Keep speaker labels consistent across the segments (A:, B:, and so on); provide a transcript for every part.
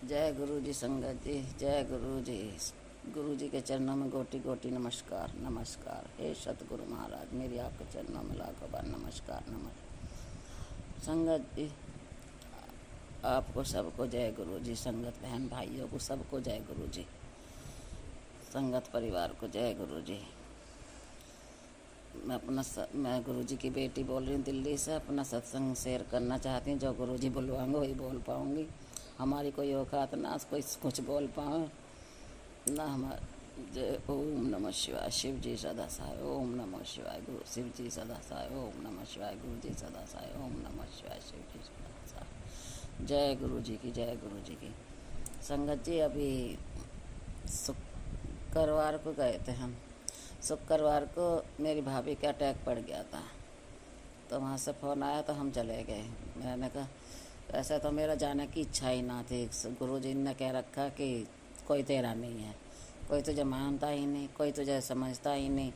A: जय गुरु जी संगत जी, जय गुरु जी। गुरु जी के चरणों में गोटी गोटी नमस्कार नमस्कार। हे सतगुरु महाराज, मेरी आपके चरणों में लाखों बार नमस्कार नमस्कार। संगत जी, आपको सबको जय गुरु जी। संगत बहन भाइयों को सबको जय गुरु जी। संगत परिवार को जय गुरु जी। मैं गुरु जी की बेटी बोल रही हूँ दिल्ली से। अपना सत्संग शेयर करना चाहती हूँ। जो गुरु जी बुलवाएंगे वही बोल पाऊँगी। हमारी कोई औकात ना कोई कुछ बोल पाए ना। हमारे जय ओम नमः शिवाय। शिव जी सदा सहाय। ओम नमः शिवाय। गुरु शिव जी सदा सहाय। ओम नमः शिवाय। गुरु जी सदा सहाय। ओम नमः शिवाय। शिव जी सदा सहाय। जय गुरु जी की, जय गुरु जी की। संगत जी, अभी शुक्रवार को गए थे हम। शुक्रवार को मेरी भाभी का अटैक पड़ गया था, तो वहाँ से फ़ोन आया तो हम चले गए। मैंने कहा ऐसा तो मेरा जाने की इच्छा ही ना थी। गुरु जी ने कह रखा कि कोई तेरा नहीं है, कोई तुझे मानता ही नहीं, कोई तुझे समझता ही नहीं,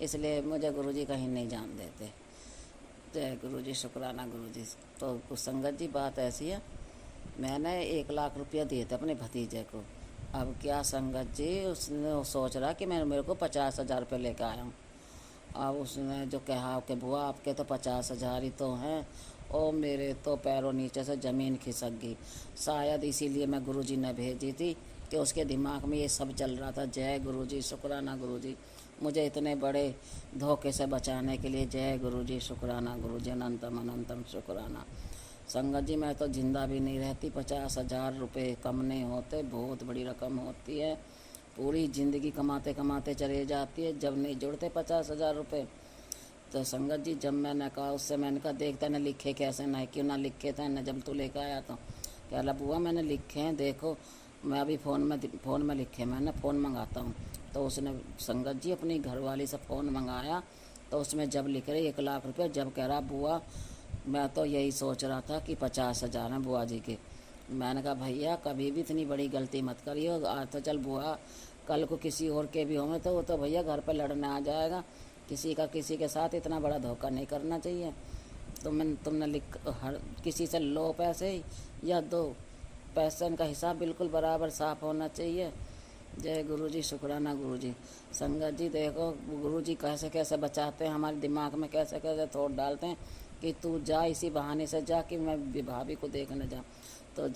A: इसलिए मुझे गुरु जी कहीं नहीं जान देते। जय गुरु जी, शुक्राना गुरु जी। तो संगत जी, बात ऐसी है, मैंने 1 लाख रुपया दिए थे अपने भतीजे को। अब क्या संगत जी, उसने सोच रहा कि मैं मेरे को 50,000 रुपये लेकर आया हूँ। अब उसने जो कहा कि बुआ आपके तो 50,000 ही तो हैं, और मेरे तो पैरों नीचे से ज़मीन खिसक गई। शायद इसीलिए मैं गुरुजी ने भेजी थी कि उसके दिमाग में ये सब चल रहा था। जय गुरुजी, शुक्राना गुरुजी, मुझे इतने बड़े धोखे से बचाने के लिए। जय गुरुजी, शुक्राना गुरुजी, अनंतम अनंतम शुक्राना। संगत जी, मैं तो जिंदा भी नहीं रहती। 50,000 रुपये कम नहीं होते, बहुत बड़ी रकम होती है। पूरी ज़िंदगी कमाते कमाते चले जाती है, जब नहीं जुड़ते 50,000 रुपये। तो संगत जी, जब मैंने कहा उससे, मैंने कहा देखता ना लिखे कैसे ना, क्यों ना लिखे थे ना जब तू लेकर आया तो। कह रहा बुआ मैंने लिखे हैं, देखो मैं अभी फ़ोन में लिखे, मैंने फ़ोन मंगाता हूँ। तो उसने संगत जी अपनी घरवाली से फ़ोन मंगाया, तो उसमें जब लिख रहे 1 लाख रुपये, जब कह रहा बुआ मैं तो यही सोच रहा था कि 50,000 हैं बुआ जी के। मैंने कहा भैया कभी भी इतनी बड़ी गलती मत करियो। आज तो चल बुआ, कल को किसी और के भी होंगे तो वो तो भैया घर पे लड़ने आ जाएगा। किसी के साथ इतना बड़ा धोखा नहीं करना चाहिए। तुमने हर किसी से लो पैसे या दो, पैसे का हिसाब बिल्कुल बराबर साफ होना चाहिए। जय गुरु जी, शुक्राना गुरु जी। संगत जी देखो गुरु जी कैसे कैसे बचाते हैं, हमारे दिमाग में कैसे कैसे थोड़ डालते हैं कि तू जा, इसी बहाने से जा कि मैं भाभी को देखने जाऊँ। तो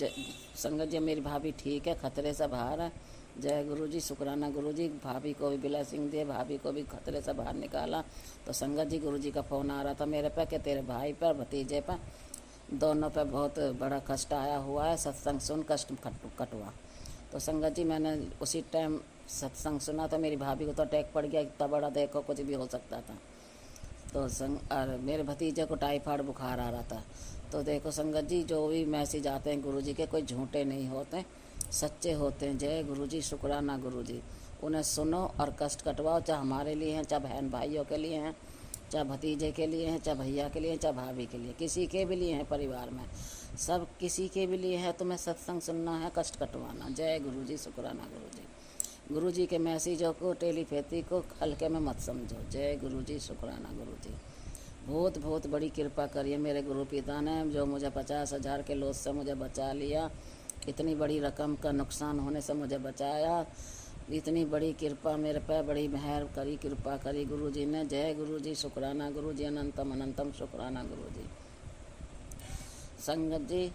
A: संगत जी, मेरी भाभी ठीक है, खतरे से बाहर है। जय गुरु जी, शुक्राना गुरु जी। भाभी को भी ब्लेसिंग दिए, भाभी को भी खतरे से बाहर निकाला। तो संगत जी, गुरु जी का फ़ोन आ रहा था मेरे पे कि तेरे भाई पर भतीजे पर दोनों पे बहुत बड़ा कष्ट आया हुआ है, सत्संग सुन कष्ट कटवा। तो संगत जी, मैंने उसी टाइम सत्संग सुना तो मेरी भाभी को तो अटैक पड़ गया। इतना बड़ा देखो कुछ भी हो सकता था। तो मेरे भतीजे को टाइफाइड बुखार आ रहा था। तो देखो संगत जी, जो भी मैसेज आते हैं गुरु जी के, कोई झूठे नहीं होते, सच्चे होते हैं। जय गुरु जी, शुक्राना गुरु जी। उन्हें सुनो और कष्ट कटवाओ, चाहे हमारे लिए हैं, चाहे बहन भाइयों के लिए हैं, चाहे भतीजे के लिए हैं, चाहे भैया के लिए, चाहे भाभी के लिए, किसी के भी लिए हैं परिवार में, सब किसी के भी लिए है। तुम्हें सत्संग सुनना है, कष्ट कटवाना। जय गुरु जी, शुक्राना गुरु जी। गुरु जी के मैसेजों को, टेलीपैथी को हल्के में मत समझो। जय गुरु जी, शुक्राना गुरु जी। बहुत बहुत बड़ी कृपा करिए मेरे गुरु पिता ने, जो मुझे 50,000 के लॉस से मुझे बचा लिया, इतनी बड़ी रकम का नुकसान होने से मुझे बचाया। इतनी बड़ी कृपा मेरे पे, बड़ी मेहर करी, कृपा करी गुरु जी ने। जय गुरु जी, शुक्राना गुरु जी, अनंतम अनंतम शुक्राना गुरु जी। संगत जी,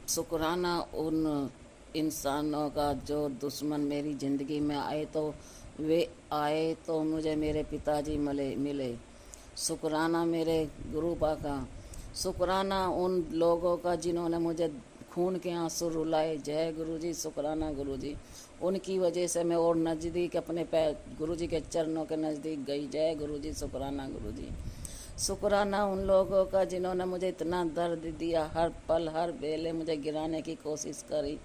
A: शुक्राना उन इंसानों का जो दुश्मन मेरी ज़िंदगी में आए, तो वे आए तो मुझे मेरे पिताजी मिले। शुक्राना मेरे गुरु बा का। शुक्राना उन लोगों का जिन्होंने मुझे खून के आंसू रुलाए। जय गुरु जी, शुक्राना गुरु जी। उनकी वजह से मैं और नज़दीक अपने पैर गुरु जी के चरणों के नज़दीक गई। जय गुरु जी, शुक्राना गुरु जी। शुक्राना उन लोगों का जिन्होंने मुझे इतना दर्द दिया, हर पल हर बेले मुझे गिराने की कोशिश करी।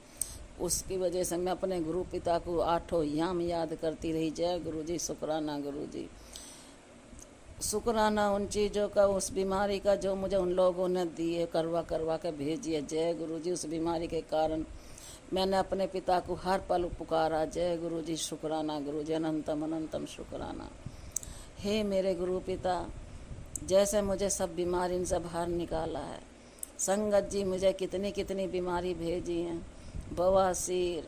A: उसकी वजह से मैं अपने गुरु पिता को 8 याम याद करती रही। जय गुरु जी, शुक्राना गुरु जी। शुक्राना उन चीज़ों का, उस बीमारी का जो मुझे उन लोगों ने दिए, करवा करवा के भेजी है। जय गुरु जी, उस बीमारी के कारण मैंने अपने पिता को हर पल पुकारा। जय गुरु जी, शुक्राना गुरु जी, अनंतम अनंतम शुक्राना। हे मेरे गुरु पिता, जैसे मुझे सब बीमारी से बाहर निकाला है, संगत जी मुझे कितनी कितनी बीमारी भेजी हैं, बवासीर,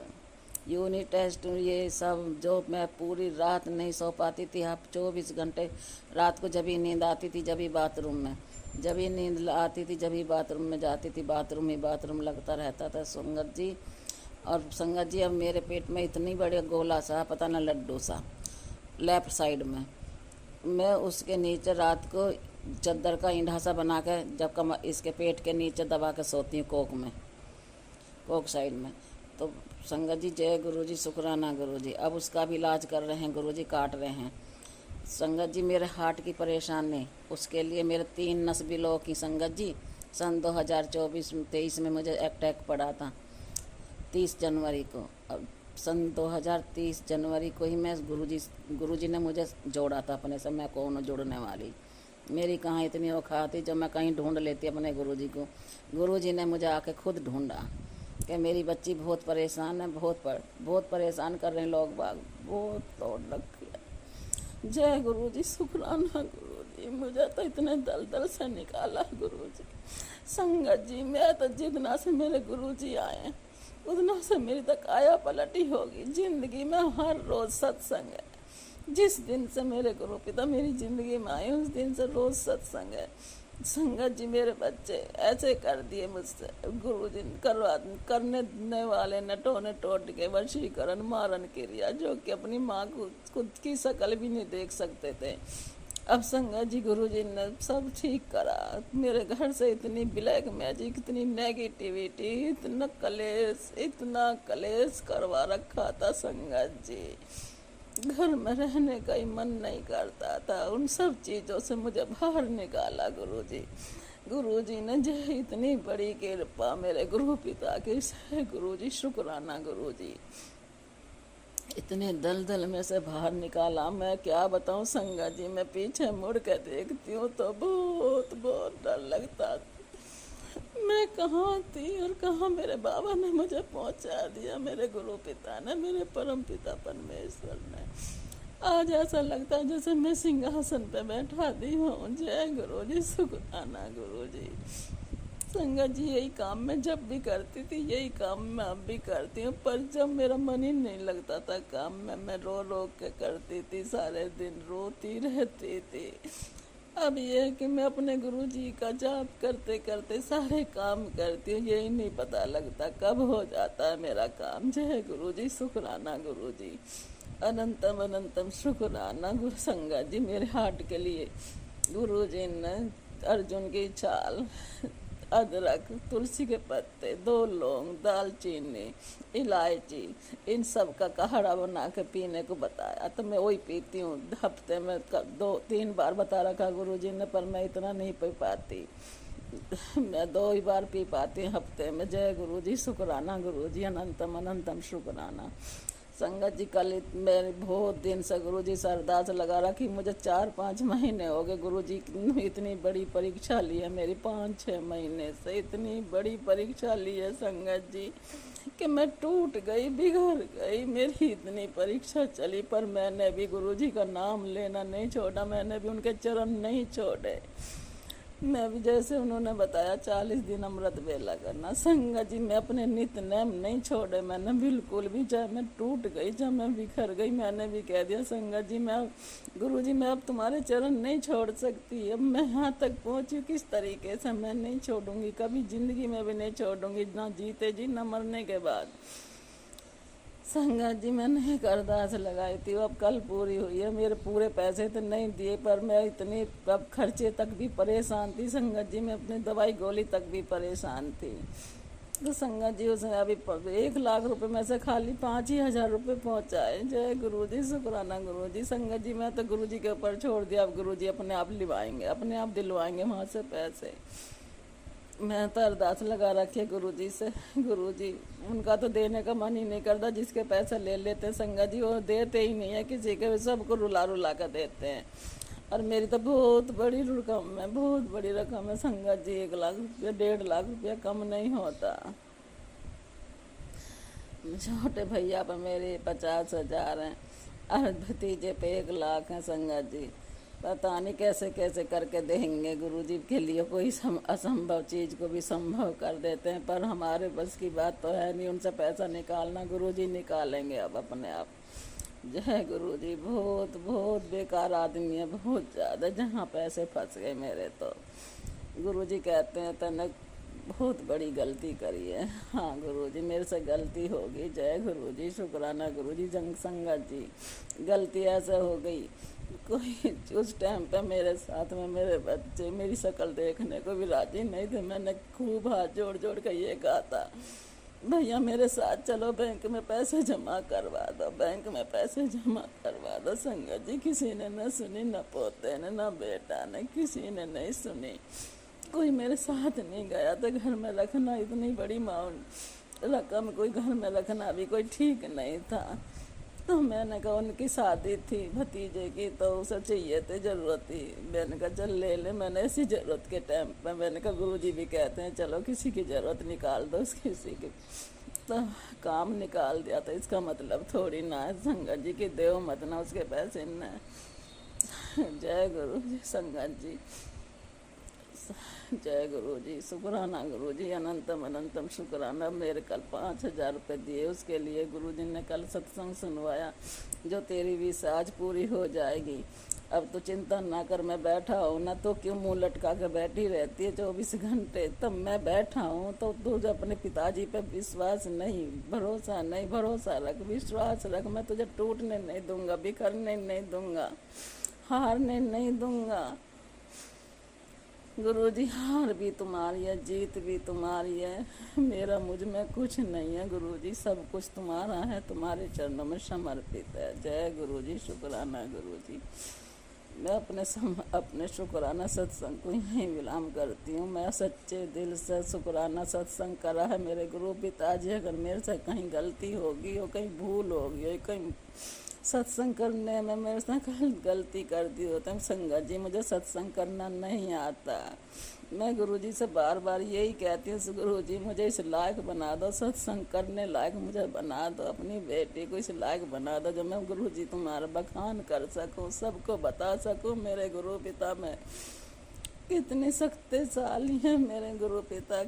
A: यूनिट टेस्ट, ये सब जो मैं पूरी रात नहीं सो पाती थी। आप 24 घंटे रात को जब भी नींद आती थी, जब भी बाथरूम में, जब भी नींद आती थी, जब भी बाथरूम में जाती थी, बाथरूम ही बाथरूम लगता रहता था संगत जी। और संगत जी अब मेरे पेट में इतनी बड़े गोला सा, पता ना लड्डू सा, लेफ्ट साइड में, मैं उसके नीचे रात को चद्दर का ईंढा सा बना के जब इसके पेट के नीचे दबा के सोती हूँ, कोक में, कोक साइड में। तो संगत जी जय गुरु जी, शुक्राना गुरु जी। अब उसका भी इलाज कर रहे हैं गुरु जी, काट रहे हैं। संगत जी मेरे हार्ट की परेशानी, उसके लिए मेरे 3 नस ब्लॉक की संगत जी। सन 2024-23 में मुझे अटैक पड़ा था 30 जनवरी को। अब सन 2030 जनवरी को ही मैं गुरु जी ने मुझे जोड़ा था अपने से। मैं कौन जुड़ने वाली, मेरी कहाँ इतनी औकात थी जो मैं कहीं ढूंढ लेती अपने गुरु जी को। गुरु जी ने मुझे आके खुद ढूंढा कि मेरी बच्ची बहुत परेशान है, बहुत परेशान कर रहे हैं लोग बाग, बहुत तोड़ रखी है। जय गुरु जी, शुक्राना गुरु जी, मुझे तो इतने दलदल से निकाला गुरु जी। संगत जी मैं तो जितना से मेरे गुरु जी आए उतना से मेरी तो काया पलटी होगी। जिंदगी में हर रोज सत्संग है। जिस दिन से मेरे गुरु पिता मेरी ज़िंदगी में आए उस दिन से रोज़ सत्संग है। संगत जी मेरे बच्चे ऐसे कर दिए मुझसे गुरु जी करने वाले नटों ने टोट के वशीकरण मारन क्रिया, जो कि अपनी माँ को खुद की शक्ल भी नहीं देख सकते थे। अब संगत जी गुरु जी ने सब ठीक करा। मेरे घर से इतनी ब्लैक मैजिक, इतनी नेगेटिविटी, इतना कलेश करवा रखा था संगत जी, घर में रहने का ही मन नहीं करता था। उन सब चीज़ों से मुझे बाहर निकाला गुरु जी। गुरु जी ने जो इतनी बड़ी कृपा मेरे गुरु पिता की से गुरु जी, शुक्राना गुरु जी। इतने दलदल में से बाहर निकाला, मैं क्या बताऊं संगत जी। मैं पीछे मुड़ के देखती हूँ तो बहुत बहुत डर लगता। मैं कहाँ थी और कहाँ मेरे बाबा ने मुझे पहुँचा दिया, मेरे गुरु पिता ने, मेरे परम पिता परमेश्वर ने। आज ऐसा लगता है जैसे मैं सिंहासन पे बैठा दी हूँ। जय गुरु जी, शुक्राना गुरु जी। संगत जी यही काम मैं जब भी करती थी, यही काम मैं अब भी करती हूँ। पर जब मेरा मन ही नहीं लगता था काम में, मैं रो रो के करती थी, सारे दिन रोती रहती थी। अब ये है कि मैं अपने गुरु जी का जाप करते करते सारे काम करती हूँ, यही नहीं पता लगता कब हो जाता है मेरा काम। जय गुरु जी, शुक्राना गुरु जी, अनंतम अनंतम शुक्राना गुरु। संगत जी मेरे हार्ट के लिए गुरु जी ने अर्जुन की छाल, अदरक, तुलसी के पत्ते, 2 लौंग, दालचीनी, इलायची, इन सब का काढ़ा बना के पीने को बताया। तो मैं वही पीती हूँ हफ्ते में 2-3 बार बता रखा गुरु जी ने, पर मैं इतना नहीं पी पाती। मैं 2 ही बार पी पाती हूँ हफ्ते में। जय गुरु जी, शुक्राना गुरु जी, अनंतम अनंतम शुक्राना। संगत जी कल मेरे बहुत दिन से गुरु जी से अरदास लगा रखी। मुझे 4-5 महीने हो गए गुरु जी इतनी बड़ी परीक्षा ली है मेरी, 5-6 महीने से इतनी बड़ी परीक्षा ली है संगत जी कि मैं टूट गई, बिगड़ गई। मेरी इतनी परीक्षा चली, पर मैंने भी गुरु जी का नाम लेना नहीं छोड़ा, मैंने भी उनके चरण नहीं छोड़े। मैं भी जैसे उन्होंने बताया 40 दिन अमृत वेला करना। संगत जी मैं अपने नित्य नेम नहीं छोड़े, मैंने बिल्कुल भी। चाहे मैं टूट गई, चाहे मैं बिखर गई, मैंने भी कह दिया संगत जी मैं गुरु जी मैं अब तुम्हारे चरण नहीं छोड़ सकती। अब मैं यहाँ तक पहुँची किस तरीके से मैं नहीं छोड़ूंगी, कभी जिंदगी में भी नहीं छोड़ूंगी, ना जीते जी ना मरने के बाद। संगत जी मैंने एक अरदास लगाई थी, अब कल पूरी हुई है। मेरे पूरे पैसे तो नहीं दिए, पर मैं इतनी अब खर्चे तक भी परेशान थी संगत जी, मैं अपनी दवाई गोली तक भी परेशान थी। तो संगत जी उसने अभी 1 लाख रुपए में से खाली 5 ही हजार रुपये पहुँचाए। जय गुरु जी, शुक्राना गुरु जी। संगत जी मैं तो गुरु जी के ऊपर छोड़ दिया, अब गुरु जी अपने आप लिवाएंगे, अपने आप दिलवाएंगे वहाँ से पैसे। मैं तो अरदास लगा रखी गुरु जी से। गुरु जी उनका तो देने का मन ही नहीं करता, जिसके पैसे ले लेते संगत जी वो देते ही नहीं है किसी के, सबको रुला रुला कर देते हैं। और मेरी तो बहुत बड़ी रकम है, बहुत बड़ी रकम है संगत जी, 1 लाख रुपया 1.5 लाख रुपया कम नहीं होता। छोटे भैया पर मेरे 50,000 हैं और भतीजे पे 1 लाख हैं संगत जी। पता नहीं कैसे कैसे करके देंगे। गुरुजी के लिए कोई असंभव चीज़ को भी संभव कर देते हैं, पर हमारे बस की बात तो है नहीं उनसे पैसा निकालना। गुरुजी निकालेंगे अब अपने आप। जय गुरुजी। बहुत बहुत बेकार आदमी है, बहुत ज़्यादा। जहाँ पैसे फंस गए मेरे, तो गुरुजी कहते हैं तने बहुत बड़ी गलती करी है। हाँ गुरुजी, मेरे से गलती होगी। जय गुरुजी, शुक्राना गुरुजी। जंग संगत जी, गलती ऐसे हो गई, कोई उस टाइम पे मेरे साथ में मेरे बच्चे मेरी शक्ल देखने को भी राजी नहीं थे। मैंने खूब हाथ जोड़ जोड़ कर ये कहा था, भैया मेरे साथ चलो, बैंक में पैसे जमा करवा दो, बैंक में पैसे जमा करवा दो। संगत जी, किसी ने न सुनी, न पोते ने, न बेटा ने, किसी ने नहीं सुनी। कोई मेरे साथ नहीं गया। तो घर में रखना इतनी बड़ी रकम कोई घर में रखना भी कोई ठीक नहीं था। तो मैंने कहा, उनकी शादी थी भतीजे की, तो उसे चाहिए थे, ज़रूरत थी। मैंने कहा चल ले ले। मैंने ऐसी ज़रूरत के टाइम पर मैंने कहा गुरुजी भी कहते हैं चलो किसी की ज़रूरत निकाल दो, किसी की तो काम निकाल दिया। तो इसका मतलब थोड़ी ना है संगत जी की देव मत ना उसके पैसे न। जय गुरु जी। संगत जी, जय गुरु जी। शुक्राना गुरु जी, अनंतम अनंतम शुक्राना। मेरे कल 5,000 रुपये दिए, उसके लिए गुरु जी ने कल सत्संग सुनवाया। जो तेरी विश आज पूरी हो जाएगी। अब तो चिंता ना कर, मैं बैठा हूँ ना, तो क्यों मुंह लटका के बैठी रहती है 24 घंटे। तब मैं बैठा हूँ तो तुझे अपने पिताजी पे विश्वास नहीं, भरोसा नहीं। भरोसा रख, विश्वास रख। मैं तुझे टूटने नहीं दूंगा, बिखरने नहीं दूंगा, हारने नहीं दूंगा। गुरुजी, हार भी तुम्हारी है, जीत भी तुम्हारी है। मेरा मुझ में कुछ नहीं है गुरुजी, सब कुछ तुम्हारा है, तुम्हारे चरणों में समर्पित है। जय गुरुजी, शुक्राना गुरुजी। मैं अपने शुक्राना सत्संग को यहीं विराम करती हूँ। मैं सच्चे दिल से शुक्राना सत्संग करा है मेरे गुरु पिताजी। अगर मेरे से कहीं गलती होगी हो, कहीं भूल होगी हो, कहीं सत्संग करने में मेरे से गलती कर दी होती है, संगत जी मुझे सत्संग करना नहीं आता। मैं गुरुजी से बार बार यही कहती हूँ, गुरुजी मुझे इस लायक बना दो, सत्संग करने लायक मुझे बना दो। अपनी बेटी को इस लायक बना दो जो मैं गुरुजी तुम्हारा बखान कर सकूँ, सबको बता सकूँ मेरे गुरु पिता में कितने शक्तिशाली हैं मेरे गुरु पिता।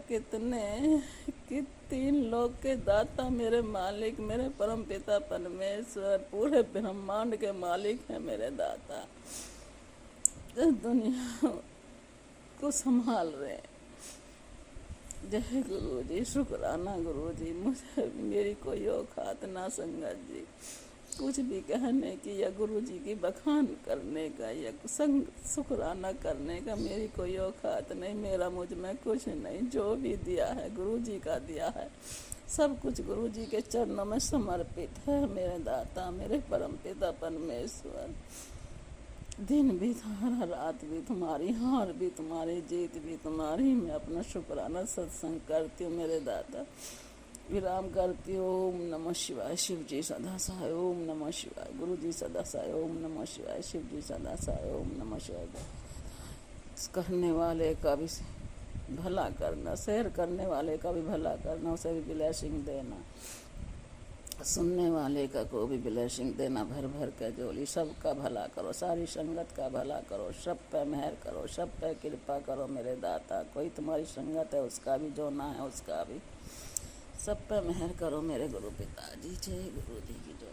A: तीन लोक के दाता मेरे मालिक, मेरे परम पिता परमेश्वर, पूरे ब्रह्मांड के मालिक हैं मेरे दाता। इस दुनिया को संभाल रहे। जय गुरु जी, शुक्राना गुरु जी। मुझे मेरी कोई औकात ना संगत जी कुछ भी कहने की या गुरु जी की बखान करने का या शुक्राना करने का मेरी कोई औकात नहीं। मेरा मुझ में कुछ नहीं, जो भी दिया है गुरु जी का दिया है। सब कुछ गुरु जी के चरणों में समर्पित है मेरे दाता, मेरे परम पिता परमेश्वर। दिन भी तुम्हारा, रात भी तुम्हारी, हार भी तुम्हारी, जीत भी तुम्हारी। मैं अपना शुक्राना सत्संग करती हूँ मेरे दाता। विराम करती हूँ। ओम नमः शिवाय। शिव जी सदा सहाय। ओम नमः शिवाय। गुरु जी सदा सहाय। ओम नमः शिवाय। शिव जी सदा सहाय। ओम नमः शिवाय। करने वाले का भी भला करना, शेयर करने वाले का भी भला करना, उसे भी ब्लेसिंग देना, सुनने वाले का को भी ब्लेसिंग देना, भर भर के जोली। सबका भला करो, सारी संगत का भला करो, सब पे मेहर करो, सब पे कृपा करो मेरे दाता। कोई तुम्हारी संगत है उसका भी, जो ना है उसका भी, सब पे मेहर करो मेरे गुरु पिताजी। जय गुरु जी की जय।